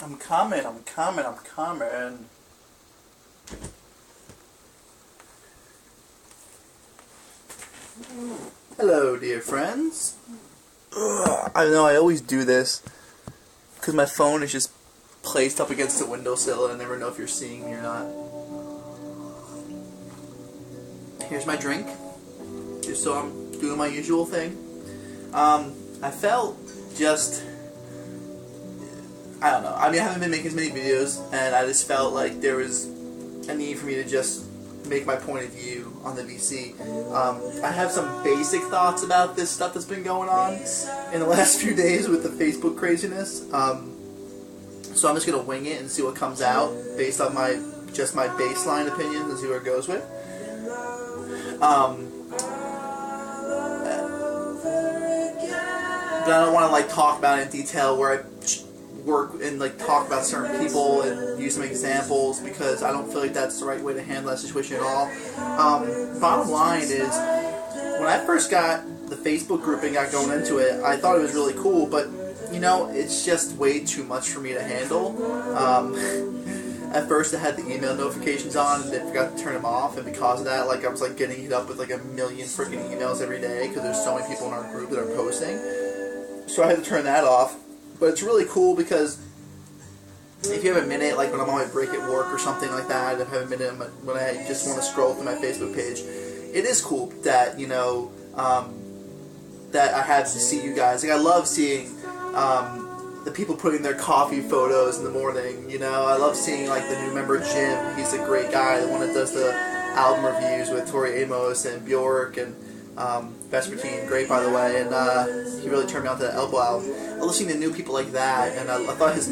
I'm coming, I'm coming, I'm coming. Hello, dear friends. I know I always do this because my phone is just placed up against the windowsill and I never know if you're seeing me or not. Here's my drink, just so I'm doing my usual thing. I felt just, I don't know, I mean I haven't been making as many videos and I just felt like there was a need for me to just make my point of view on the VC. I have some basic thoughts about this stuff that's been going on in the last few days with the Facebook craziness. So I'm just going to wing it and see what comes out based on my baseline opinions and see where it goes with. But I don't want to like talk about it in detail where I work and like talk about certain people and use some examples because I don't feel like that's the right way to handle that situation at all. Bottom line is, when I first got the Facebook group and got going into it, I thought it was really cool, but you know, it's just way too much for me to handle. At first I had the email notifications on and then forgot to turn them off, and because of that, like I was like getting hit up with like a million freaking emails every day because there's so many people in our group that are posting. So I had to turn that off. But it's really cool because if you have a minute, like when I'm on my break at work or something like that, if I have a minute when I just want to scroll through my Facebook page, it is cool that, you know, that I had to see you guys. Like I love seeing the people putting their coffee photos in the morning, you know. I love seeing like the new member Jim. He's a great guy, the one that does the album reviews with Tori Amos and Bjork and Vespertine, great by the way, and he really turned me on to that Elbow album. I love seeing the new people like that, and I thought his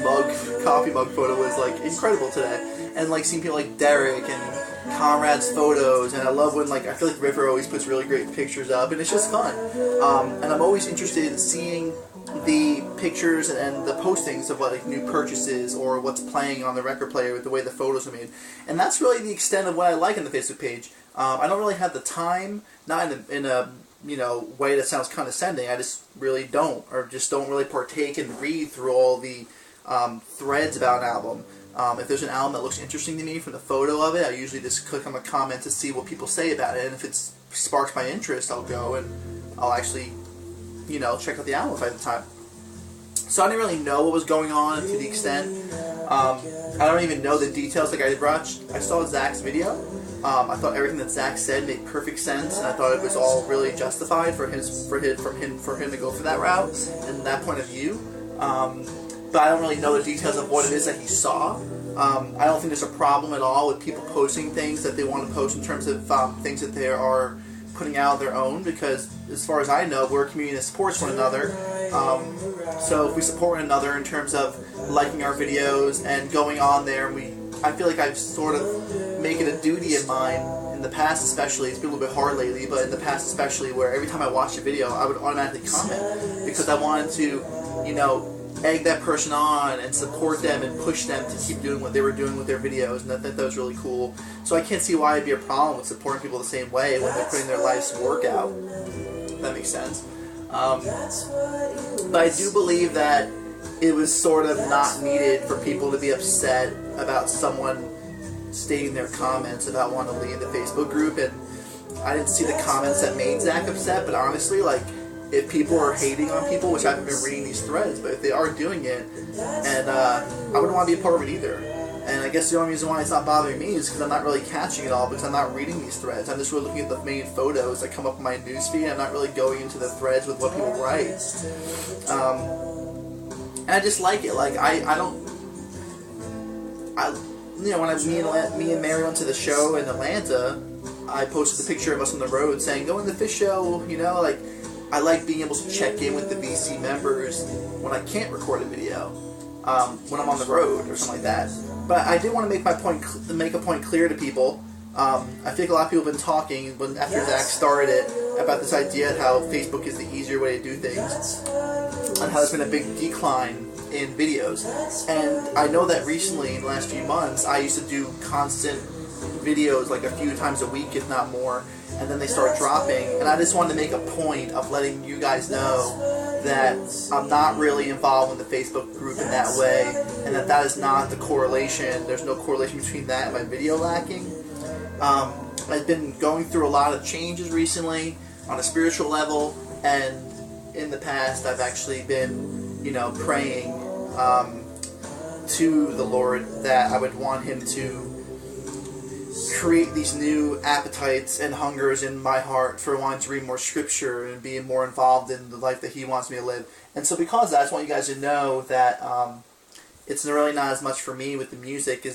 coffee mug photo was like incredible today, and like seeing people like Derek and Conrad's photos, and I love when like I feel like River always puts really great pictures up, and it's just fun, and I'm always interested in seeing the pictures and the postings of like new purchases or what's playing on the record player with the way the photos are made, and that's really the extent of what I like on the Facebook page. I don't really have the time, not in a you know way that sounds condescending. I just really don't, or just don't really partake and read through all the threads about an album. If there's an album that looks interesting to me from the photo of it, I usually just click on the comment to see what people say about it, and if it sparks my interest, I'll go and I'll actually, you know, check out the album if I have the time. So I didn't really know what was going on to the extent. I don't even know the details. Like I saw Zach's video. I thought everything that Zach said made perfect sense, and I thought it was all really justified for him to go for that route and that point of view. But I don't really know the details of what it is that he saw. I don't think there's a problem at all with people posting things that they want to post in terms of things that they are putting out of their own, because as far as I know, we're a community that supports one another. So if we support one another in terms of liking our videos and going on there, I feel like I've sort of make it a duty of mine in the past, especially. It's been a little bit hard lately, but in the past especially, where every time I watched a video, I would automatically comment because I wanted to, you know, egg that person on and support them and push them to keep doing what they were doing with their videos, and that was really cool. So I can't see why it'd be a problem with supporting people the same way when they're putting their life's work out. If that makes sense. But I do believe that it was sort of not needed for people to be upset about someone stating their comments about wanting to leave the Facebook group, and I didn't see the comments that made Zach upset, but honestly, like, if people are hating on people, which I haven't been reading these threads, but if they are doing it, and I wouldn't want to be a part of it either. And I guess the only reason why it's not bothering me is because I'm not really catching it all, because I'm not reading these threads. I'm just really looking at the main photos that come up in my newsfeed. I'm not really going into the threads with what people write. And I just like it. Like, you know, when me and Mary went to the show in Atlanta, I posted a picture of us on the road saying, "Go in the fish show," you know, like, I like being able to check in with the VC members when I can't record a video, when I'm on the road or something like that. But I did want to make a point clear to people. I think a lot of people have been talking after Zach started it about this idea of how Facebook is the easier way to do things, and how there's been a big decline in videos. And I know that recently, in the last few months, I used to do constant videos like a few times a week, if not more, and then they start dropping, and I just wanted to make a point of letting you guys know that I'm not really involved in the Facebook group in that way, and that is not the correlation. There's no correlation between that and my video lacking. I've been going through a lot of changes recently on a spiritual level, and in the past I've actually been, praying to the Lord that I would want Him to create these new appetites and hungers in my heart for wanting to read more scripture and being more involved in the life that He wants me to live. And so because of that, I just want you guys to know that it's really not as much for me with the music.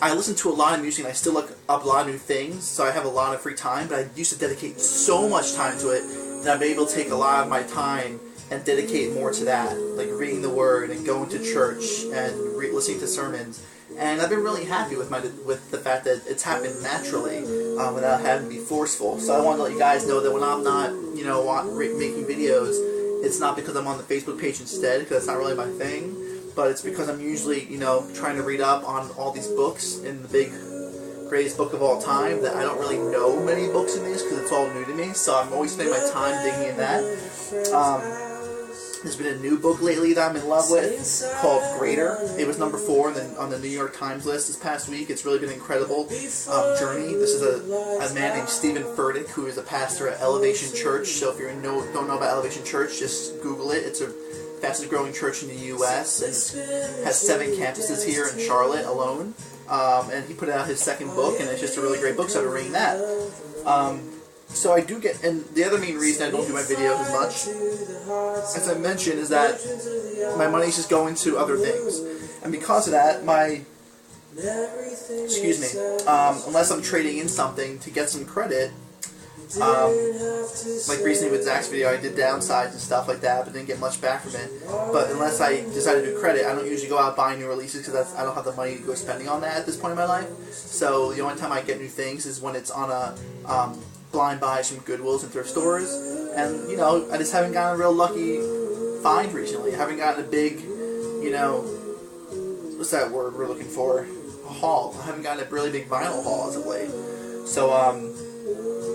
I listen to a lot of music and I still look up a lot of new things, so I have a lot of free time, but I used to dedicate so much time to it that I'm able to take a lot of my time and dedicate more to that, like reading the Word and going to church and listening to sermons. And I've been really happy with the fact that it's happened naturally without having to be forceful. So I want to let you guys know that when I'm not, making videos, it's not because I'm on the Facebook page instead, because it's not really my thing, but it's because I'm usually, trying to read up on all these books in the big, greatest book of all time, that I don't really know many books in these because it's all new to me, so I'm always spending my time digging in that. There's been a new book lately that I'm in love with called Greater. It was number 4 on the New York Times list this past week. It's really been an incredible journey. This is a man named Stephen Furtick, who is a pastor at Elevation Church. So if you don't know about Elevation Church, just Google it. It's a fastest growing church in the U.S. and it has 7 campuses here in Charlotte alone. And he put out his second book, and it's just a really great book, so I've been reading that. So I do get, and the other main reason I don't do my videos as much, as I mentioned, is that my money's just going to other things. And because of that, unless I'm trading in something to get some credit, like recently with Zach's video, I did downsides and stuff like that, but didn't get much back from it. But unless I decide to do credit, I don't usually go out buying new releases because I don't have the money to go spending on that at this point in my life. So the only time I get new things is when it's on a blind buys from Goodwills and thrift stores, and I just haven't gotten a real lucky find recently. I haven't gotten a big, what's that word we're looking for? A haul. I haven't gotten a really big vinyl haul as of late. So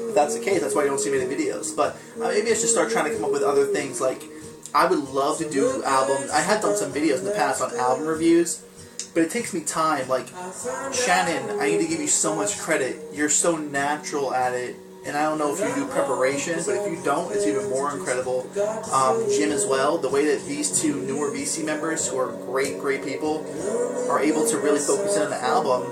if that's the case, that's why you don't see many videos. But maybe I should start trying to come up with other things. Like, I would love to do albums. I have done some videos in the past on album reviews, but it takes me time. Like, Shannon, I need to give you so much credit. You're so natural at it. And I don't know if you do preparation, but if you don't, it's even more incredible. Jim as well, the way that these two newer VC members, who are great, great people, are able to really focus in on the album,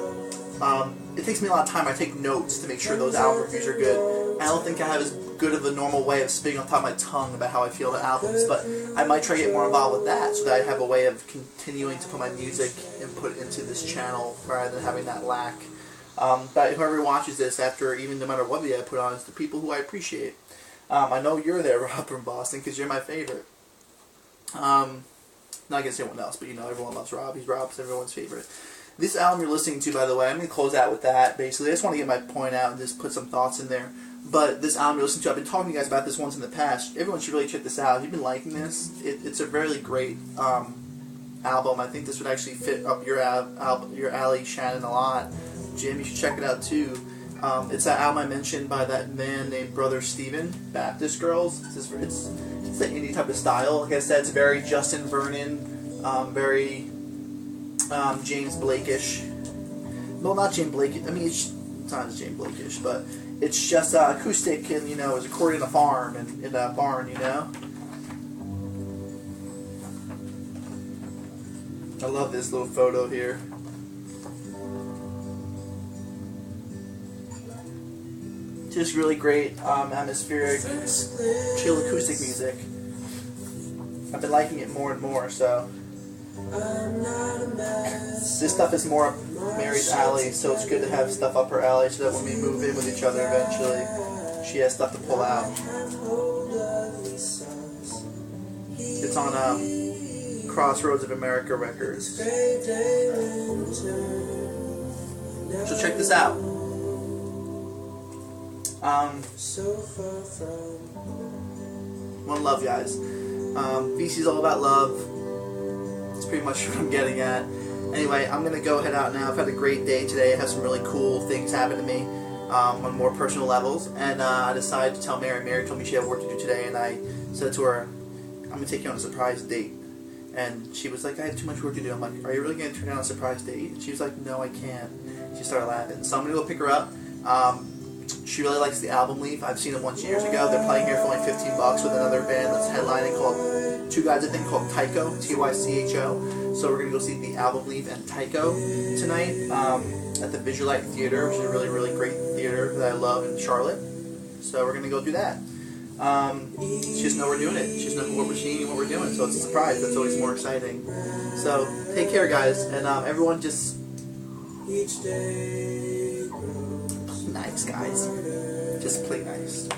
it takes me a lot of time. I take notes to make sure those album reviews are good. I don't think I have as good of a normal way of spitting on top of my tongue about how I feel about albums, but I might try to get more involved with that so that I have a way of continuing to put my music input into this channel rather than having that lack. But whoever watches this, even no matter what video I put on, is the people who I appreciate. I know you're there, Rob from Boston, because you're my favorite. Not against anyone else, but everyone loves Rob. Rob's everyone's favorite. This album you're listening to, by the way, I'm going to close out with that, basically. I just want to get my point out and just put some thoughts in there. But this album you're listening to, I've been talking to you guys about this once in the past. Everyone should really check this out. If you've been liking this, it's a really great album. I think this would actually fit up your alley, Shannon, a lot. Jim, you should check it out too. It's that album I mentioned by that man named Brother Steven, Baptist Girls. It's the indie type of style. Like I said, it's very Justin Vernon, very James Blake-ish. Well, not James Blake. I mean, it's not as James Blake-ish, but it's just acoustic and it was recorded in a farm and in a barn. I love this little photo here. Just really great atmospheric, chill acoustic music. I've been liking it more and more, so. This stuff is more up Mary's alley, so it's good to have stuff up her alley so that when we move in with each other eventually, she has stuff to pull out. It's on Crossroads of America Records. So check this out. One love, guys. VC's all about love. That's pretty much what I'm getting at. Anyway, I'm going to go head out now. I've had a great day today. I have some really cool things happen to me. on more personal levels. And I decided to tell Mary. Mary told me she had work to do today, and I said to her, I'm going to take you on a surprise date. And she was like, I have too much work to do. I'm like, are you really going to turn down a surprise date? And she was like, no, I can't. She started laughing. So I'm going to go pick her up. She really likes the album Leaf. I've seen it once years ago. They're playing here for only $15 with another band that's headlining called, two guys I think, called Tycho, Tycho. So we're going to go see the album Leaf and Tycho tonight at the Visualite Theater, which is a really, really great theater that I love in Charlotte. So we're going to go do that. She doesn't know we're doing it. She doesn't know what we're seeing and what we're doing, so it's a surprise. That's always more exciting. So take care, guys, and everyone just play nice, guys. Just play nice.